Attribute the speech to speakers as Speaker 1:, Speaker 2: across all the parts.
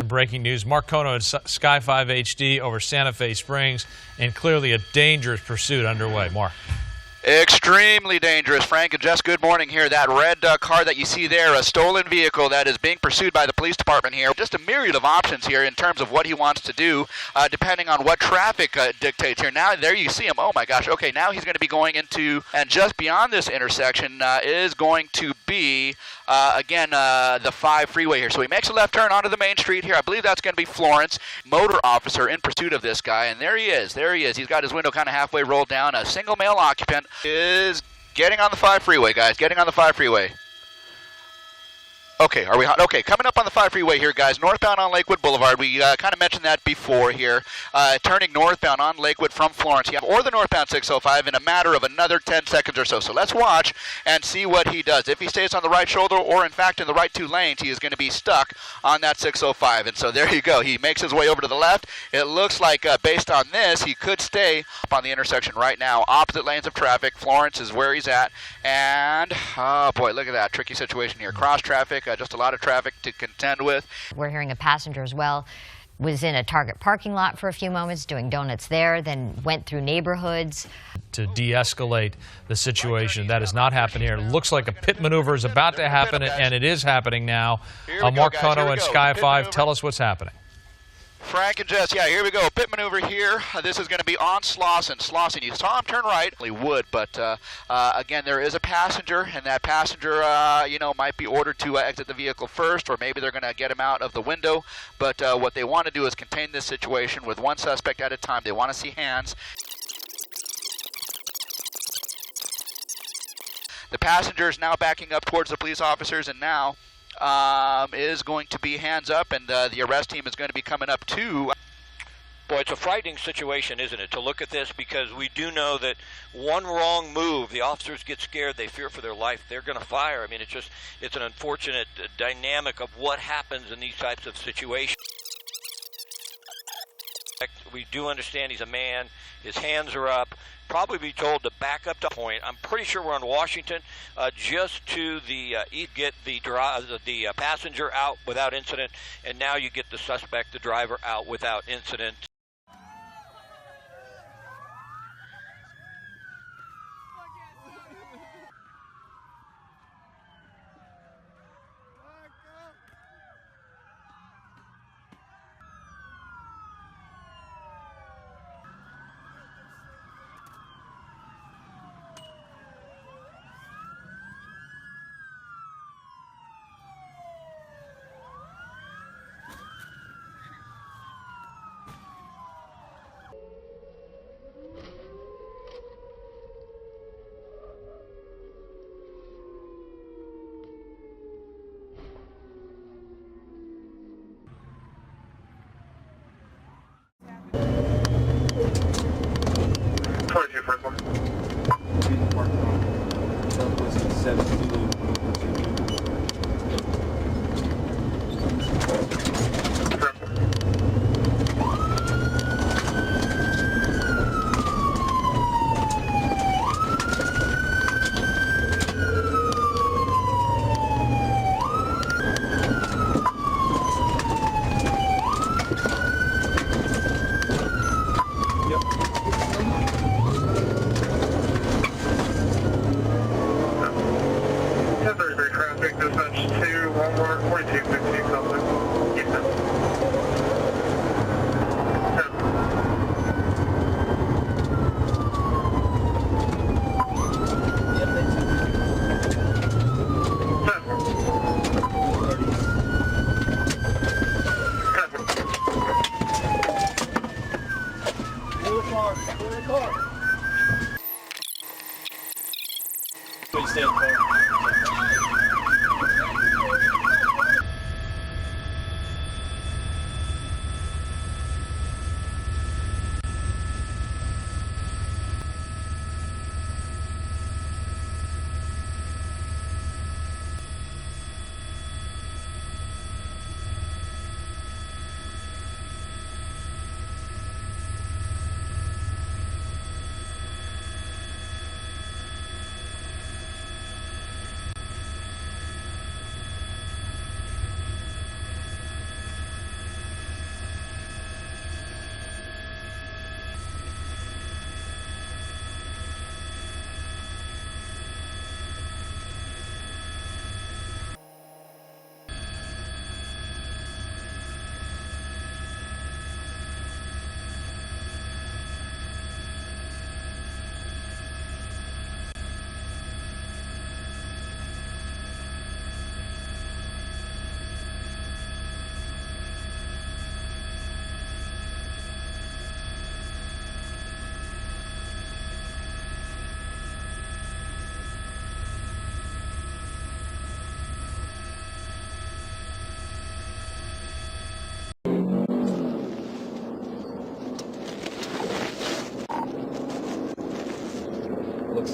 Speaker 1: breaking news. Mark Kono at Sky 5 HD over Santa Fe Springs, and clearly a dangerous pursuit underway. Mark.
Speaker 2: Extremely dangerous, Frank and Jess. Good morning here. That red car that you see there, a stolen vehicle that is being pursued by the police department here. Just a myriad of options here in terms of what he wants to do, depending on what traffic dictates here. Now, there you see him. Oh my gosh. Okay, now he's going to be going into, and just beyond this intersection is going to be, again, the 5 freeway here. So he makes a left turn onto the main street here. I believe that's going to be Florence. Motor officer in pursuit of this guy, and there he is. There he is. He's got his window kind of halfway rolled down. A single male occupant is getting on the 5 freeway, guys. Getting on the 5 freeway. Okay, are we hot? Okay, coming up on the 5 freeway here, guys. Northbound on Lakewood Boulevard. We kind of mentioned that before here. Turning northbound on Lakewood from Florence, or the northbound 605 in a matter of another 10 seconds or so. So let's watch and see what he does. If he stays on the right shoulder, or in fact in the right 2 lanes, he is going to be stuck on that 605. And so there you go. He makes his way over to the left. It looks like based on this, he could stay up on the intersection right now. Opposite lanes of traffic. Florence is where he's at. And, oh boy, look at that. Tricky situation here. Cross traffic. Just a lot of traffic to contend with.
Speaker 3: We're hearing a passenger as well was in a Target parking lot for a few moments doing donuts there, then went through neighborhoods.
Speaker 1: To de-escalate the situation. That has not happened here. Looks like a pit maneuver is about to happen, and it is happening now. Mark Kono and Sky 5, tell us what's happening.
Speaker 2: Frank and Jess, yeah, here we go. Pit maneuver here. This is going to be on Slauson. Slauson, you saw him turn right. He would, but again, there is a passenger, and that passenger, might be ordered to exit the vehicle first, or maybe they're going to get him out of the window. But what they want to do is contain this situation with one suspect at a time. They want to see hands. The passenger is now backing up towards the police officers, and now is going to be hands up, and the arrest team is going to be coming up too.
Speaker 4: Boy, it's a frightening situation, isn't it, to look at this, because we do know that one wrong move, the officers get scared, they fear for their life, they're going to fire. I mean, it's an unfortunate dynamic of what happens in these types of situations. We do understand he's a man, his hands are up, probably be told to back up to point. I'm pretty sure we're on Washington, just to get the passenger out without incident, and now you get the suspect, the driver, out without incident.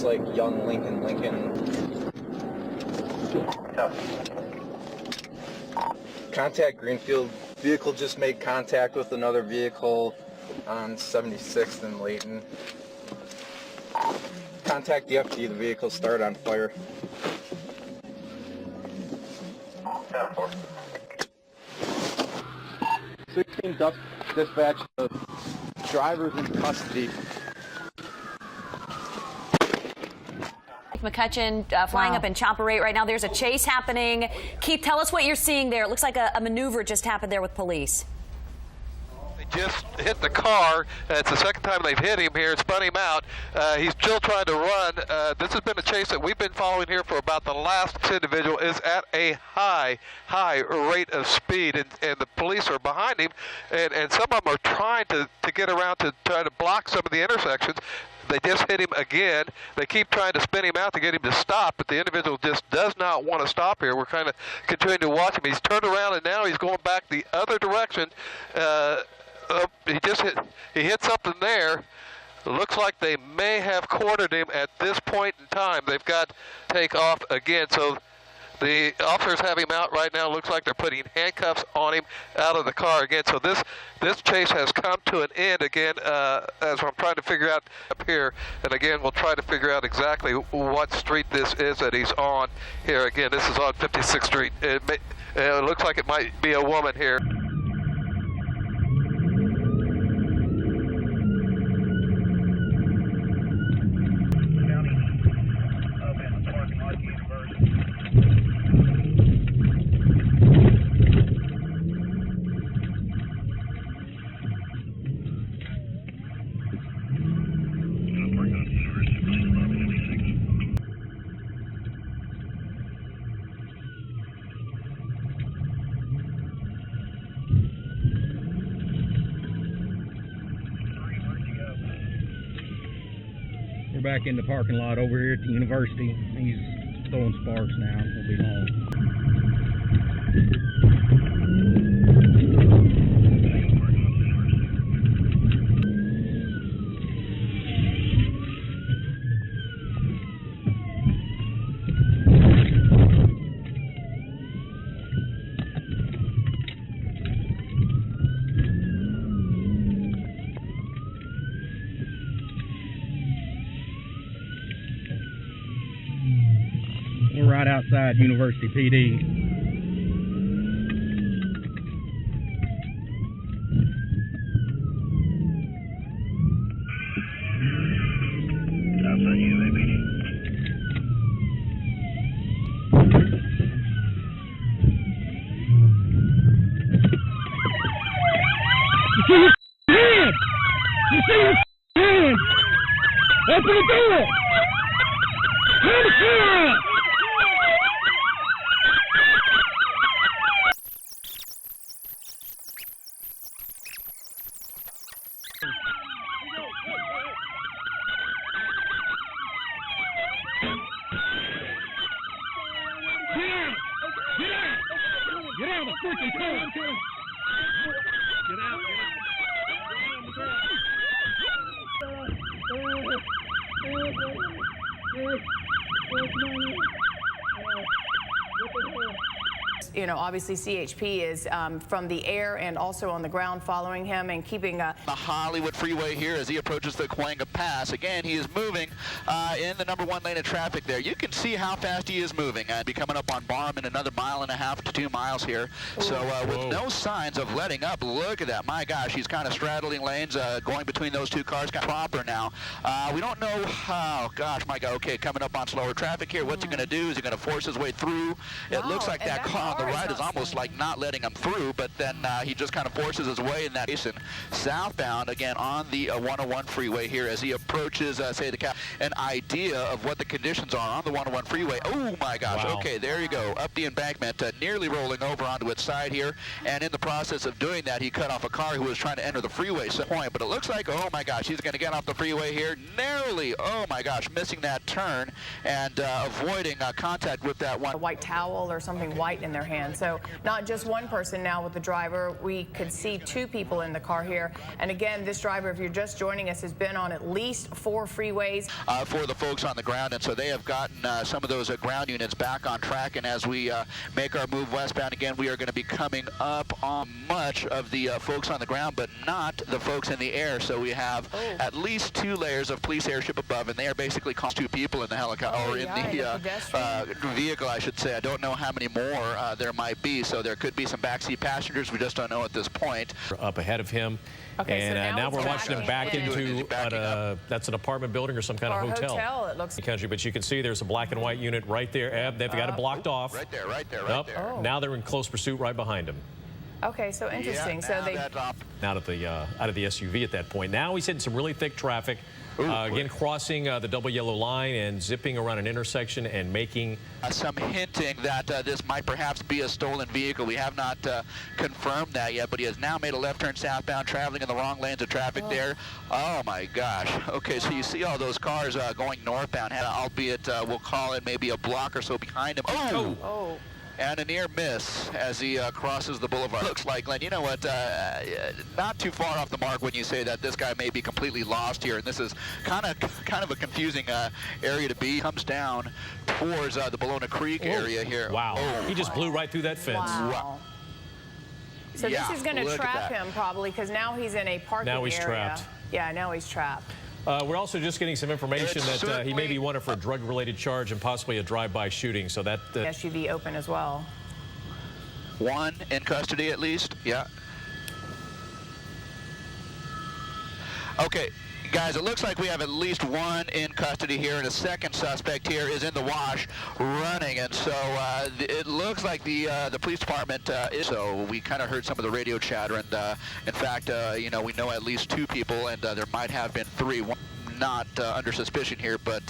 Speaker 5: like young Lincoln. Contact Greenfield. Vehicle just made contact with another vehicle on 76th and Layton. Contact the FD. The vehicle started on fire. 16 dispatch. The driver's in custody.
Speaker 6: McCutcheon flying up in chopper rate right now. There's a chase happening. Keith, tell us what you're seeing there. It looks like a maneuver just happened there with police.
Speaker 7: They just hit the car. It's the second time they've hit him here, spun him out. He's still trying to run. This has been a chase that we've been following here for about the last. This individual is at a high rate of speed, and the police are behind him, and some of them are trying to get around to try to block some of the intersections. They just hit him again. They keep trying to spin him out to get him to stop, but the individual just does not want to stop here. We're kind of continuing to watch him. He's turned around, and now he's going back the other direction. He hit something there. It looks like they may have cornered him at this point in time. They've got to take off again. So the officers have him out right now. Looks like they're putting handcuffs on him out of the car again. So this chase has come to an end again, as I'm trying to figure out up here. And again, we'll try to figure out exactly what street this is that he's on here. Again, this is on 56th Street. It looks like it might be a woman here.
Speaker 8: We're back in the parking lot over here at the university. He's throwing sparks now. We'll be home. We're right outside University PD. You see his hand! Open the door! Come on! Get out of the freaking car! Get out!
Speaker 9: You know, obviously CHP is from the air and also on the ground following him and keeping
Speaker 2: the Hollywood freeway here as he approaches the Cahuenga Pass. Again, he is moving in the number 1 lane of traffic there. You can see how fast he is moving. Be coming up on Barham in another 1.5 to 2 miles here. So with no signs of letting up, look at that. My gosh, he's kind of straddling lanes, going between those two cars, kind of proper now. We don't know how, gosh, my God, okay, coming up on slower traffic here. What's he going to do? Is he going to force his way through? It looks like that car on the right is almost like not letting him through, but then he just kind of forces his way in that basin. Southbound, again, on the 101 freeway here as he approaches, say, the cap. An idea of what the conditions are on the 101 freeway. Oh, my gosh. Wow. Okay, there you go. Up the embankment, nearly rolling over onto its side here, and in the process of doing that, he cut off a car who was trying to enter the freeway. But it looks like, oh, my gosh, he's going to get off the freeway here, narrowly, oh, my gosh, missing that turn and avoiding contact with that one.
Speaker 9: a white towel or something white in their hand. So not just one person now with the driver. We could see 2 people in the car here. And again, this driver, if you're just joining us, has been on at least 4 freeways.
Speaker 2: For the folks on the ground, and so they have gotten some of those ground units back on track. And as we make our move westbound again, we are going to be coming up on much of the folks on the ground, but not the folks in the air. So we have at least 2 layers of police airship above, and they are basically cost 2 people in the helicopter, or in the vehicle, I should say. I don't know how many more there might be, so there could be some backseat passengers. We just don't know at this point.
Speaker 10: Up ahead of him.
Speaker 9: Okay,
Speaker 10: and
Speaker 9: so
Speaker 10: now we're watching him back into that's an apartment building or some kind of hotel.
Speaker 9: It looks.
Speaker 10: Country, but you can see there's a black and white unit right there. They've got it blocked off.
Speaker 2: Right there, right there,
Speaker 10: right there. Now they're in close pursuit right behind him.
Speaker 9: Okay, so interesting. So they
Speaker 10: out of the SUV at that point. Now he's hitting some really thick traffic. Again, crossing the double yellow line and zipping around an intersection and making
Speaker 2: some hinting that this might perhaps be a stolen vehicle. We have not confirmed that yet, but he has now made a left turn southbound, traveling in the wrong lanes of traffic there. Oh my gosh. Okay, so you see all those cars going northbound, albeit we'll call it maybe a block or so behind him. Oh! And a near miss as he crosses the boulevard. Looks like, Glenn, you know what, not too far off the mark when you say that this guy may be completely lost here, and this is kind of a confusing area to be. Comes down towards the Bologna Creek area here.
Speaker 10: Wow. He just blew right through that fence.
Speaker 9: Wow. So this is going to trap him probably, because now he's in a parking area.
Speaker 10: Now he's trapped.
Speaker 9: Yeah, now he's trapped.
Speaker 10: We're also just getting some information that he may be wanted for a drug-related charge and possibly a drive-by shooting. So that
Speaker 9: SUV open as well.
Speaker 2: 1 in custody at least. Yeah. Okay. Guys, it looks like we have at least 1 in custody here, and a second suspect here is in the wash running, and so it looks like the police department is. So we kind of heard some of the radio chatter, and in fact, you know, we know at least 2 people, and there might have been 3. One not under suspicion here, but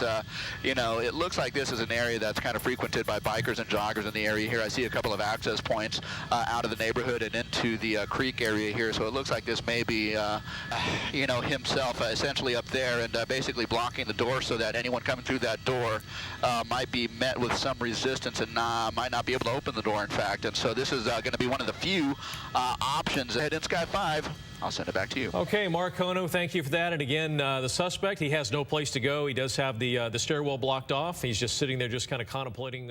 Speaker 2: you know, it looks like this is an area that's kind of frequented by bikers and joggers in the area here. I see a couple of access points out of the neighborhood and into the creek area here, so it looks like this may be you know, himself essentially up there and basically blocking the door so that anyone coming through that door might be met with some resistance and might not be able to open the door, in fact. And so this is going to be one of the few options ahead in Sky 5. I'll send it back to you.
Speaker 10: Okay, Mark Kono, thank you for that. And again, the suspect, he has no place to go. He does have the stairwell blocked off. He's just sitting there just kind of contemplating